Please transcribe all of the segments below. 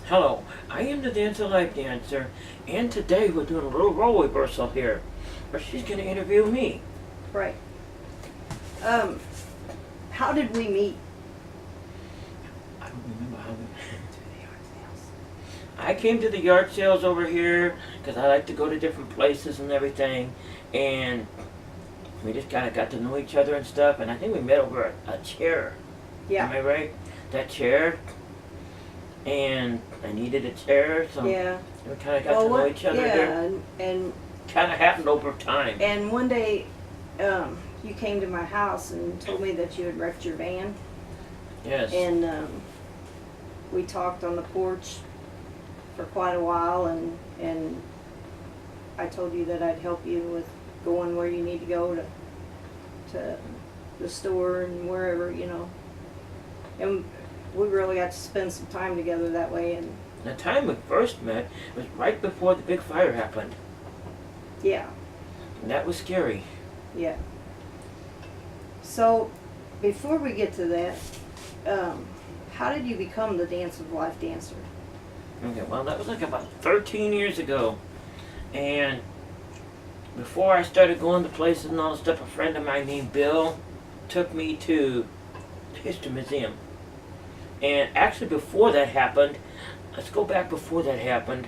Hello, I am the Dance of Life dancer, and today we're doing a little role reversal here, where she's going to interview me. Right. How did we meet? I don't remember how we I came to the yard sales over here because I like to go to different places and everything, and we just kind of got to know each other and stuff, and I think we met over a chair. Yeah. Am I right? That chair. And I needed a chair, so Yeah. we kind of got to know each other yeah, here. and Kind of happened over time. and one day, you came to my house and told me that you had wrecked your van, Yes. and we talked on the porch for quite a while, and I told you that I'd help you with going where you need to go to the store and wherever, and we really got to spend some time together that way. And The time we first met was right before the big fire happened. yeah, And that was scary. yeah. So before we get to that, how did you become the Dance of Life dancer? Okay, well, that was like about 13 years ago. And before I started going to places and all the stuff, a friend of mine named Bill took me to the History Museum. And actually before that happened, let's go back before that happened.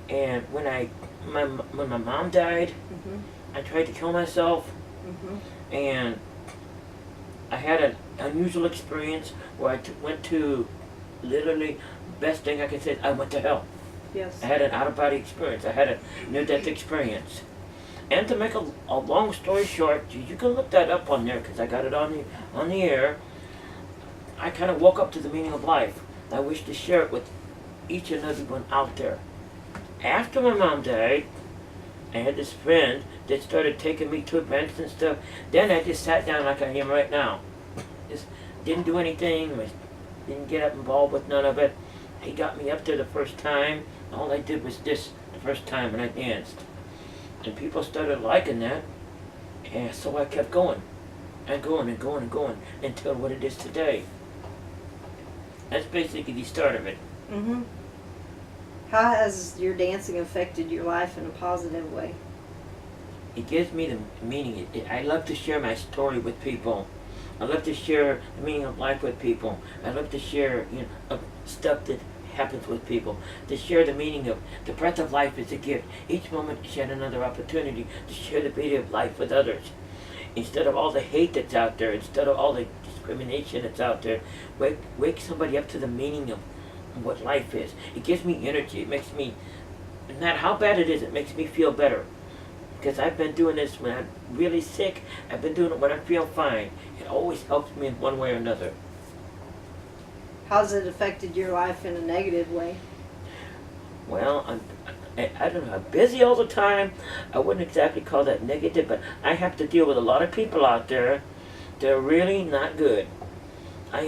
And when my mom died, Mm-hmm. I tried to kill myself. Mm-hmm. And I had an unusual experience where I went to, literally, best thing I could say, I went to hell. Yes. I had an out-of-body experience. I had a near-death experience. And to make a long story short, you can look that up on there because I got it on the air. I kind of woke up to the meaning of life. I wish to share it with each and everyone out there. After my mom died, I had this friend that started taking me to events and stuff. Then I just sat down like I am right now. Just didn't do anything. Didn't get up involved with none of it. He got me up there the first time. All I did was this the first time, and I danced. And people started liking that, and so I kept going, and going, and going, and going, until what it is today. That's basically the start of it. Mm-hmm. How has your dancing affected your life in a positive way? It gives me the meaning. I love to share my story with people. I love to share the meaning of life with people. I love to share, of stuff that happens with people. To share the meaning of the breath of life is a gift. Each moment is yet another opportunity to share the beauty of life with others. Instead of all the hate that's out there, instead of all the discrimination that's out there, wake somebody up to the meaning of what life is. It gives me energy. It makes me, no matter how bad it is, it makes me feel better. Because I've been doing this when I'm really sick. I've been doing it when I feel fine. It always helps me in one way or another. How's it affected your life in a negative way? Well, I don't know, I'm busy all the time. I wouldn't exactly call that negative, but I have to deal with a lot of people out there. They're really not good. I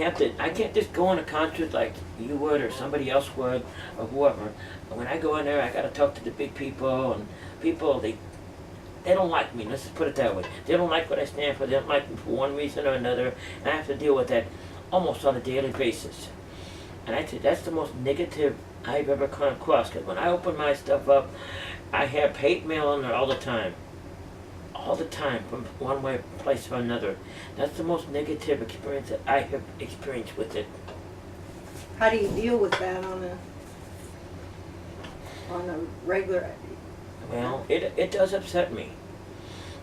can't just go on a concert like you would or somebody else would or whoever. And when I go in there, I got to talk to the big people, and people, they don't like me. Let's just put it that way. They don't like what I stand for. They don't like me for one reason or another. And I have to deal with that almost on a daily basis. And I say that's the most negative I've ever come across. Because when I open my stuff up, I have hate mail in there all the time. All the time, from one way place to another. That's the most negative experience that I have experienced with it. How do you deal with that on a regular? Well, it does upset me.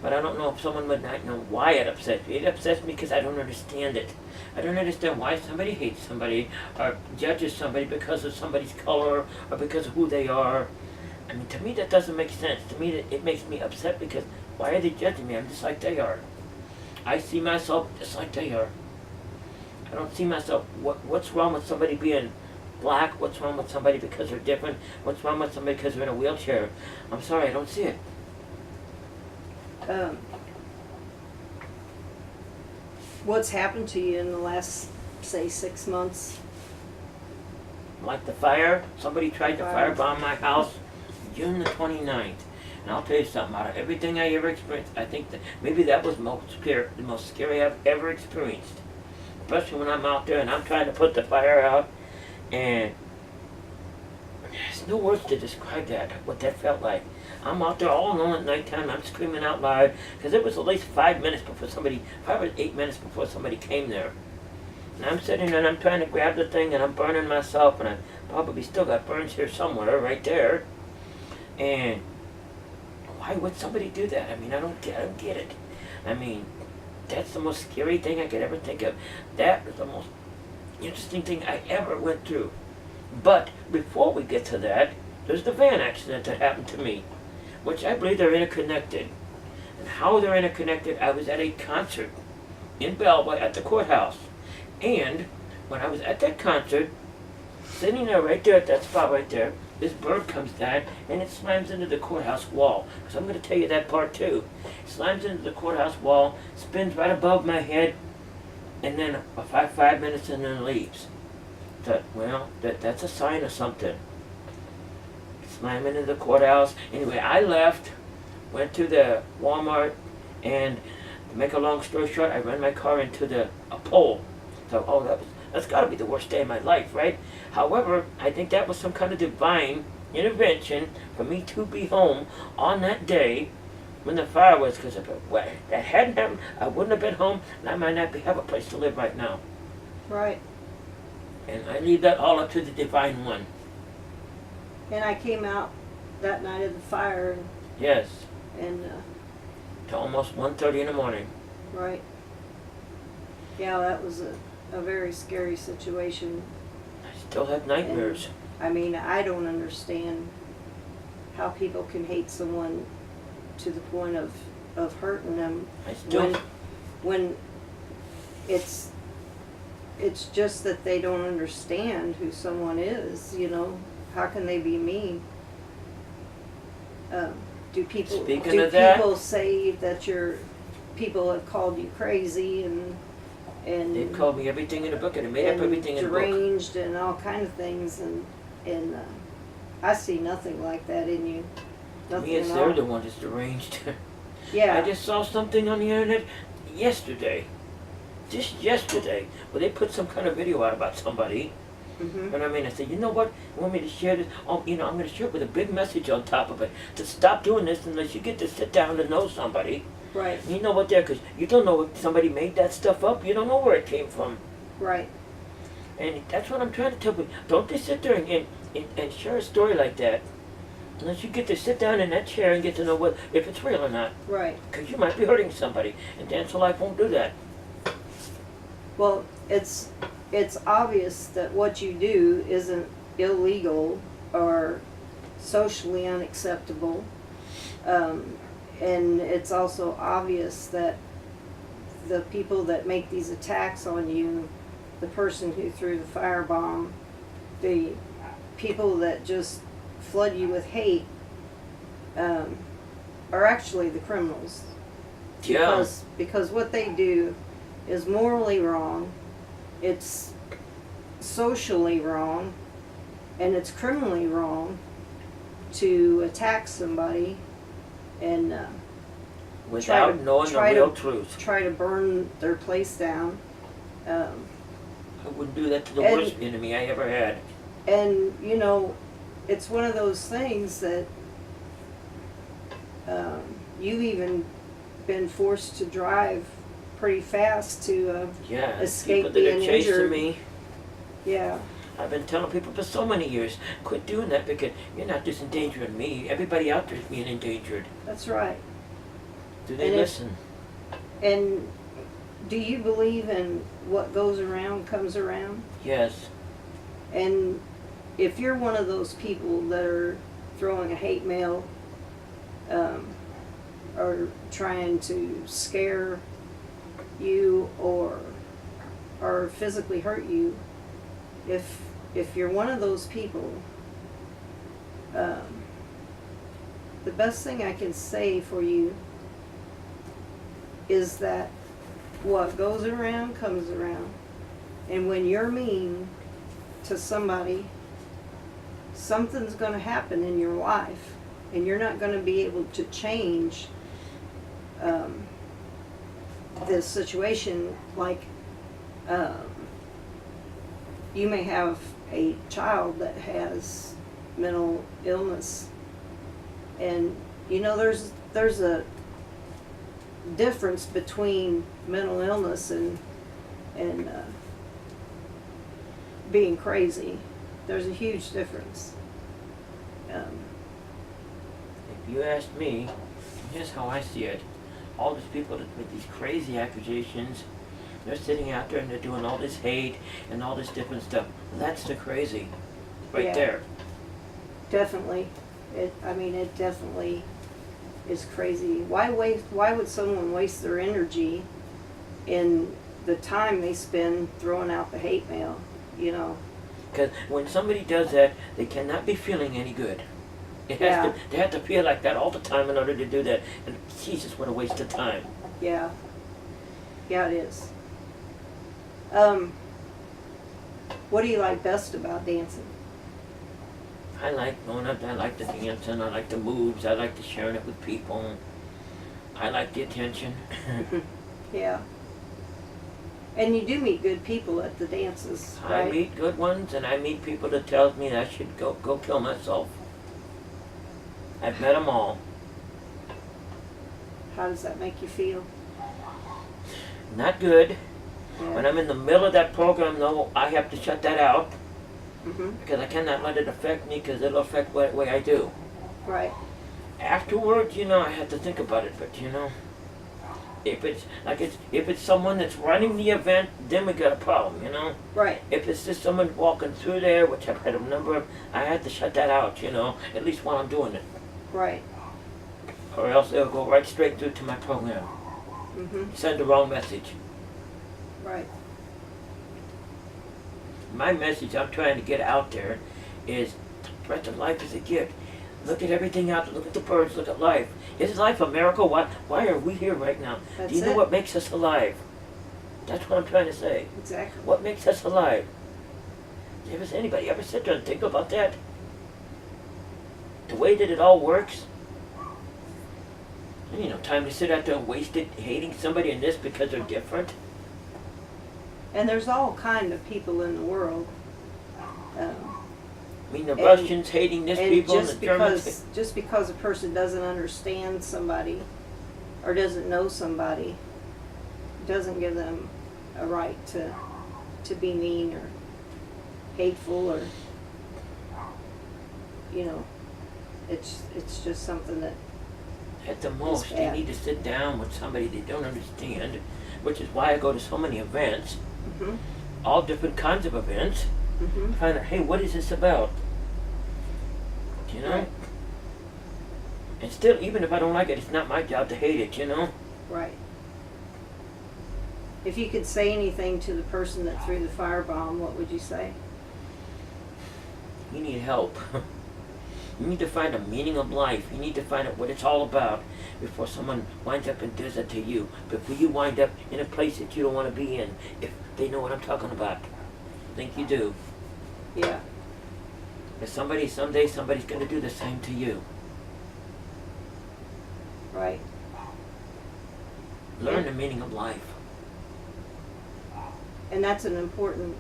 But I don't know if someone would not know why it upsets me. It upsets me because I don't understand it. I don't understand why somebody hates somebody or judges somebody because of somebody's color or because of who they are. I mean, to me that doesn't make sense. To me it makes me upset because why are they judging me? I'm just like they are. I see myself just like they are. I don't see myself, what's wrong with somebody being black? What's wrong with somebody because they're different? What's wrong with somebody because they're in a wheelchair? I'm sorry, I don't see it. What's happened to you in the last, say, 6 months? Like the fire, somebody tried to firebomb my house June the 29th. And I'll tell you something, out of everything I ever experienced, I think that maybe that was the most scary I've ever experienced. Especially when I'm out there and I'm trying to put the fire out, and there's no words to describe that, what that felt like. I'm out there all alone at nighttime. I'm screaming out loud because it was at least 5 or 8 minutes before somebody came there. And I'm sitting there and I'm trying to grab the thing and I'm burning myself and I probably still got burns here somewhere, right there. And why would somebody do that? I mean, I don't get it. I mean, that's the most scary thing I could ever think of. That was the most interesting thing I ever went through. But before we get to that, there's the van accident that happened to me, which I believe they're interconnected. And how they're interconnected, I was at a concert in Belleville at the courthouse. And when I was at that concert, sitting there right there at that spot right there, this bird comes down and it slams into the courthouse wall. So I'm going to tell you that part too. It slams into the courthouse wall, spins right above my head, and then 5 minutes and then leaves. Thought, well, that's a sign of something. Slam into the courthouse. Anyway, I left, went to the Walmart, and to make a long story short, I ran my car into a pole. So, that's got to be the worst day of my life, right? However, I think that was some kind of divine intervention for me to be home on that day when the fire was, because if that hadn't happened, I wouldn't have been home, and I might not have a place to live right now. Right. And I leave that all up to the divine one. And I came out that night of the fire Yes, and to almost 1:30 in the morning. right. Yeah, that was a very scary situation. I still have nightmares. I mean, I don't understand how people can hate someone to the point of hurting them I still, when it's just that they don't understand who someone is, you know. How can they be mean? Do people Speaking of that- people say that people have called you crazy and they called me everything in the book, and they made up everything in the book. deranged and all kind of things, and I see nothing like that in you. To Nothing me, it's at they're all. the one that's deranged. Yeah. I just saw something on the internet yesterday, just yesterday, where they put some kind of video out about somebody. Mhm. And I mean, I said, you know what? You want me to share this? Oh, I'm going to share it with a big message on top of it to stop doing this unless you get to sit down and know somebody. Right. You know what? Because you don't know if somebody made that stuff up. You don't know where it came from. Right. And that's what I'm trying to tell people. Don't just sit there and share a story like that unless you get to sit down in that chair and get to know if it's real or not. Right. Because you might be hurting somebody, and Dance of Life won't do that. Well, it's obvious that what you do isn't illegal or socially unacceptable, and it's also obvious that the people that make these attacks on you, the person who threw the firebomb, the people that just flood you with hate, are actually the criminals. Yeah. Because what they do is morally wrong, it's socially wrong, and it's criminally wrong to attack somebody and Without knowing the real truth. try to burn their place down. I wouldn't do that to the And- worst enemy I ever had. And, you know, it's one of those things that you've even been forced to drive pretty fast to Yeah, escape people that are being chasing injured. me. Yeah, I've been telling people for so many years, quit doing that because you're not just endangering me. Everybody out there is being endangered. that's right. Do they And if- listen? And do you believe in what goes around comes around? Yes. And if you're one of those people that are throwing a hate mail, or trying to scare you or physically hurt you, if you're one of those people, the best thing I can say for you is that what goes around comes around. And when you're mean to somebody, something's going to happen in your life, and you're not going to be able to change this situation. Like, you may have a child that has mental illness. And you know, there's a difference between mental illness and being crazy. There's a huge difference. If you ask me, here's how I see it. All these people that make these crazy accusations, they're sitting out there and they're doing all this hate and all this different stuff. That's the crazy. Right Yeah. there. Definitely. It definitely is crazy. Why would someone waste their energy in the time they spend throwing out the hate mail, you know? Because when somebody does that, they cannot be feeling any good. They have to feel like that all the time in order to do that. And Jesus, what a waste of time. Yeah. Yeah, it is. What do you like best about dancing? I like going up there, I like the dancing, I like the moves, I like the sharing it with people. I like the attention. Yeah. And you do meet good people at the dances, right? I meet good ones, and I meet people that tells me that I should go kill myself. I've met them all. How does that make you feel? Not good. Yeah. When I'm in the middle of that program, though, I have to shut that out Mm-hmm. because I cannot let it affect me because it'll affect what way I do. Right. Afterwards, you know, I have to think about it, but you know, if it's someone that's running the event, then we got a problem, you know. Right. If it's just someone walking through there, which I've had a number of, I have to shut that out, you know, at least while I'm doing it. Right. Or else they'll go right straight through to my program. Mm-hmm. Send the wrong message. Right. My message I'm trying to get out there is the breath of life is a gift. Look at everything out there. Look at the birds. Look at life. Is life a miracle? Why are we here right now? That's Do you know it. what makes us alive? That's what I'm trying to say. Exactly. What makes us alive? Has anybody ever sit there and think about that? The way that it all works? You know, time to sit out there and waste it hating somebody in this because they're different. And there's all kind of people in the world. I mean, the Russians hating this people and the Germans. Just because a person doesn't understand somebody or doesn't know somebody doesn't give them a right to be mean or hateful, or you know, it's just something that At the most, they bad. need to sit down with somebody they don't understand, which is why I go to so many events, mhm, all different kinds of events. mhm, Find out, hey, what is this about? You know? Right. And still, even if I don't like it, it's not my job to hate it, you know? right. If you could say anything to the person that threw the firebomb, what would you say? You need help. You need to find a meaning of life. You need to find out what it's all about before someone winds up and does it to you. Before you wind up in a place that you don't want to be in, if they know what I'm talking about. I think you do. Yeah. Because someday somebody's going to do the same to you. Right. Learn the meaning of life. And that's an important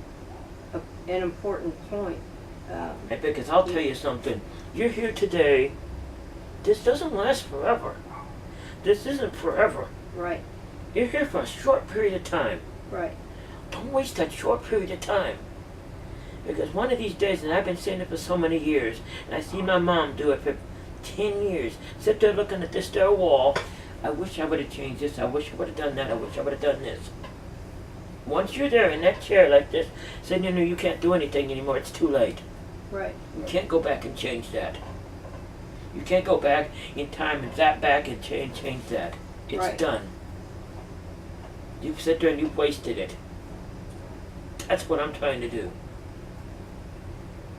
point. And because I'll tell you something, you're here today, this doesn't last forever. This isn't forever. Right. You're here for a short period of time. Right. Don't waste that short period of time. Because one of these days, and I've been saying it for so many years, and I see my mom do it for 10 years, sit there looking at this there wall, I wish I would have changed this, I wish I would have done that, I wish I would have done this. Once you're there in that chair like this, saying, you know, you can't do anything anymore, it's too late. Right. You can't go back and change that. You can't go back in time and zap back and change that. It's Right. done. You've sit there and you've wasted it. That's what I'm trying to do.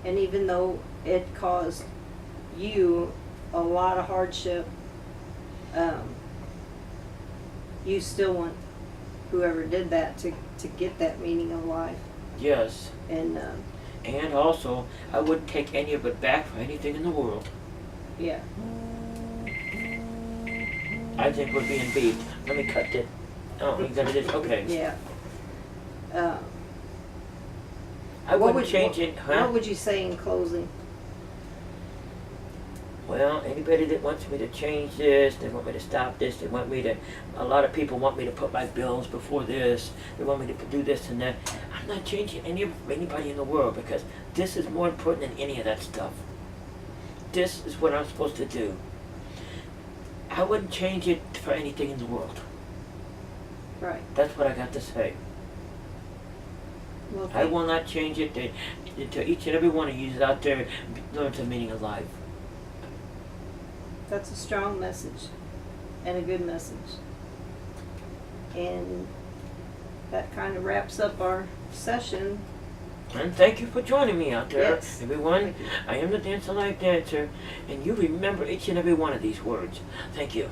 And even though it caused you a lot of hardship, you still want whoever did that to get that meaning of life. Yes. And Also, I wouldn't take any of it back for anything in the world. yeah. I think we're being beat. Let me cut it. Oh, you got it. Okay. Yeah. I wouldn't change it, huh? What would you say in closing? well, anybody that wants me to change this, they want me to stop this, a lot of people want me to put my bills before this, they want me to do this and that. I'm not changing anybody in the world, because this is more important than any of that stuff. This is what I'm supposed to do. I wouldn't change it for anything in the world. Right. That's what I got to say. Well, I will not change it until each and every one of you out there learns the meaning of life. that's a strong message and a good message. And that kind of wraps up our session. And thank you for joining me out there, Yes. everyone. Thank you. I am the Dance of Life dancer, and you remember each and every one of these words. Thank you.